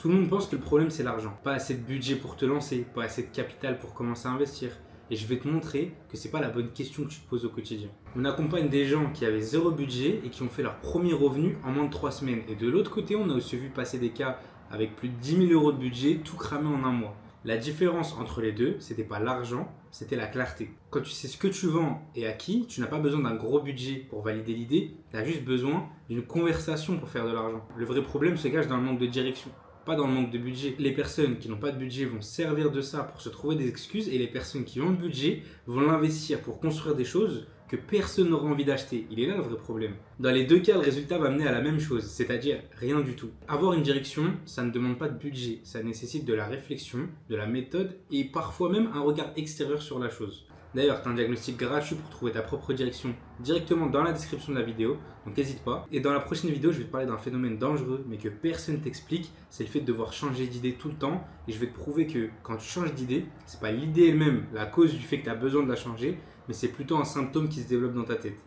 Tout le monde pense que le problème c'est l'argent. Pas assez de budget pour te lancer, pas assez de capital pour commencer à investir. Et je vais te montrer que c'est pas la bonne question que tu te poses au quotidien. On accompagne des gens qui avaient zéro budget et qui ont fait leur premier revenu en moins de 3 semaines. Et de l'autre côté, on a aussi vu passer des cas avec plus de 10 000 euros de budget, tout cramé en un mois. La différence entre les deux, c'était pas l'argent, c'était la clarté. Quand tu sais ce que tu vends et à qui, tu n'as pas besoin d'un gros budget pour valider l'idée, tu as juste besoin d'une conversation pour faire de l'argent. Le vrai problème se cache dans le manque de direction, pas dans le manque de budget. Les personnes qui n'ont pas de budget vont servir de ça pour se trouver des excuses et les personnes qui ont le budget vont l'investir pour construire des choses que personne n'aura envie d'acheter. Il est là le vrai problème. Dans les deux cas, le résultat va mener à la même chose, c'est-à-dire rien du tout. Avoir une direction, ça ne demande pas de budget, ça nécessite de la réflexion, de la méthode et parfois même un regard extérieur sur la chose. D'ailleurs, tu as un diagnostic gratuit pour trouver ta propre direction directement dans la description de la vidéo, donc n'hésite pas. Et dans la prochaine vidéo, je vais te parler d'un phénomène dangereux, mais que personne t'explique, c'est le fait de devoir changer d'idée tout le temps. Et je vais te prouver que quand tu changes d'idée, c'est pas l'idée elle-même la cause du fait que tu as besoin de la changer, mais c'est plutôt un symptôme qui se développe dans ta tête.